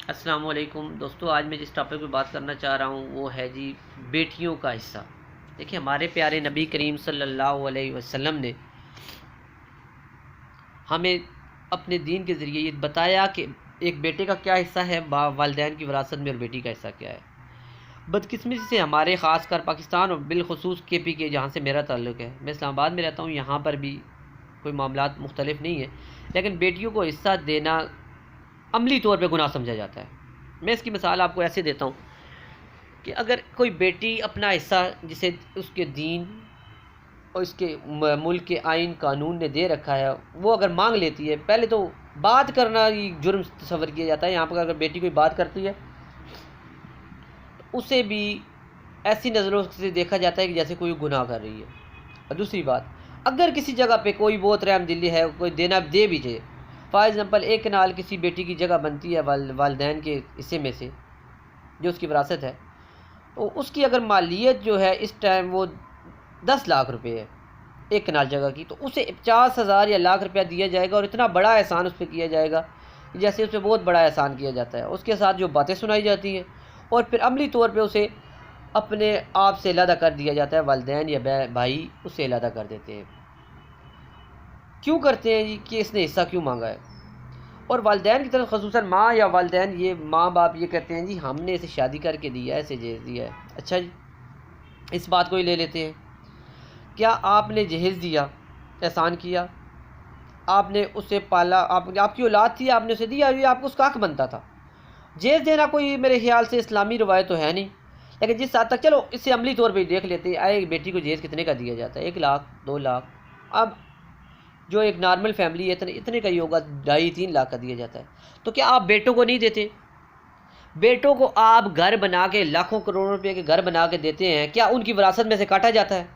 अस्सलाम वालेकुम दोस्तों, आज मैं जिस टॉपिक पे बात करना चाह रहा हूँ वो है जी बेटियों का हिस्सा। देखिए, हमारे प्यारे नबी करीम सल्लल्लाहु अलैहि वसल्लम ने हमें अपने दीन के ज़रिए ये बताया कि एक बेटे का क्या हिस्सा है वालिदैन की विरासत में और बेटी का हिस्सा क्या है। बदकिस्मती से हमारे ख़ासकर पाकिस्तान और बिलखसूस KP के, जहाँ से मेरा ताल्लुक़ है, मैं इस्लामाबाद में रहता हूँ, यहाँ पर भी कोई मामलात मुख्तलिफ नहीं है, लेकिन बेटियों को हिस्सा देना अमली तौर पे गुनाह समझा जाता है। मैं इसकी मिसाल आपको ऐसे देता हूँ कि अगर कोई बेटी अपना हिस्सा जिसे उसके दीन और इसके मुल्क के आइन कानून ने दे रखा है, वो अगर मांग लेती है, पहले तो बात करना ही जुर्म तस्वर किया जाता है। यहाँ पर अगर बेटी कोई बात करती है तो उसे भी ऐसी नज़रों से देखा जाता है कि जैसे कोई गुनाह कर रही है। और दूसरी बात, अगर किसी जगह पे कोई बहुत रहम दिली है, कोई देना दे भी जाए, फॉर एग्ज़ाम्पल एक कनाल किसी बेटी की जगह बनती है वालिदैन के हिस्से में से जो उसकी विरासत है, तो उसकी अगर मालियत जो है इस टाइम वो 10 लाख रुपए है एक कनाल जगह की, तो उसे 50,000 या लाख रुपया दिया जाएगा और इतना बड़ा एहसान उस पर किया जाएगा जैसे उस पर बहुत बड़ा एहसान किया जाता है। उसके साथ जो बातें सुनाई जाती हैं और फिर अमली तौर पे उसे अपने आप से अलहदा कर दिया जाता है। वालिदैन या भाई उसे अलहदा कर देते हैं। क्यों करते हैं जी? कि इसने हिस्सा क्यों मांगा है। और वालिदैन की तरफ ख़ुसूसन माँ या वालिदैन, ये माँ बाप ये कहते हैं जी हमने इसे शादी करके दिया है, इसे जहेज़ दिया है। अच्छा जी, इस बात को ही ले लेते हैं। क्या आपने जहेज़ दिया, एहसान किया, आपने उसे पाला, आपकी औलाद थी, आपने उसे दिया, ये आपको उसका हक बनता था। जहेज़ देना कोई मेरे ख्याल से इस्लामी रवायत तो है नहीं, लेकिन जिस हद तक, चलो इसे अमली तौर पर देख लेते हैं। आए बेटी को जहेज़ कितने का दिया जाता है? 1 लाख, 2 लाख। अब जो एक नॉर्मल फैमिली है इतने का ही होगा, 2.5-3 लाख का दिया जाता है। तो क्या आप बेटों को नहीं देते? बेटों को आप घर बना के, लाखों करोड़ों रुपए के घर बना के देते हैं, क्या उनकी विरासत में से काटा जाता है?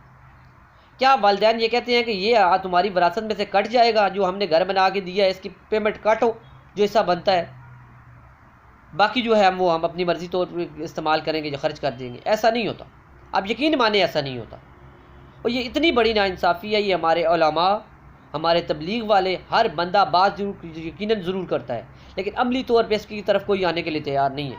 क्या वालिदैन ये कहते हैं कि ये तुम्हारी विरासत में से कट जाएगा, जो हमने घर बना के दिया है इसकी पेमेंट काटो, जो हिस्सा बनता है, बाकी जो है हम अपनी मर्ज़ी तौर पर इस्तेमाल करेंगे, जो खर्च कर देंगे? ऐसा नहीं होता। आप यकीन माने, ऐसा नहीं होता। और ये इतनी बड़ी नाइंसाफ़ी है, ये हमारे उलमा, हमारे तबलीग वाले, हर बंदा बात यकीनन ज़रूर करता है, लेकिन अमली तौर पे इसकी तरफ कोई आने के लिए तैयार नहीं है।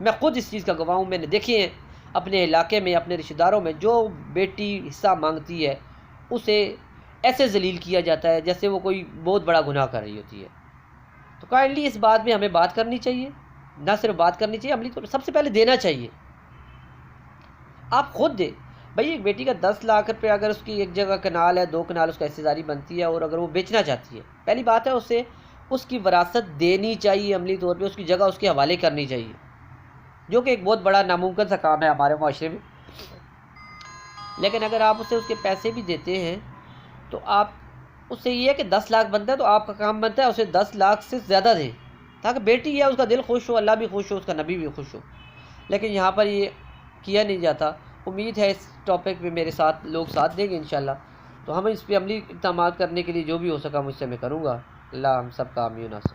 मैं ख़ुद इस चीज़ का गवाह हूँ। मैंने देखे हैं अपने इलाके में, अपने रिश्तेदारों में, जो बेटी हिस्सा मांगती है उसे ऐसे जलील किया जाता है जैसे वो कोई बहुत बड़ा गुनाह कर रही होती है। तो काइंडली इस बात में हमें बात करनी चाहिए, ना सिर्फ बात करनी चाहिए, अमली तौर पर सबसे पहले देना चाहिए। आप खुद दें भाई। एक बेटी का 10 लाख रुपये, अगर उसकी एक जगह कनाल है, 2 कनाल उसका हिस्सेदारी बनती है, और अगर वो बेचना चाहती है, पहली बात है उसे उसकी विरासत देनी चाहिए अमली तौर पे, उसकी जगह उसके हवाले करनी चाहिए, जो कि एक बहुत बड़ा नामुमकिन सा काम है हमारे माशरे में। लेकिन अगर आप उसे उसके पैसे भी देते हैं तो आप उससे ये है कि 10 लाख बनता है तो आपका काम बनता है उसे 10 लाख से ज़्यादा दें, ताकि बेटी है उसका दिल खुश हो, अल्लाह भी खुश हो, उसका नबी भी खुश हो। लेकिन यहाँ पर ये किया नहीं जाता। उम्मीद है इस टॉपिक पे मेरे साथ लोग साथ देंगे इंशाल्लाह। तो हम इस पे अमली इक़दाम करने के लिए जो भी हो सका मुझसे मैं करूँगा। अल्लाह हम सब का आमीन।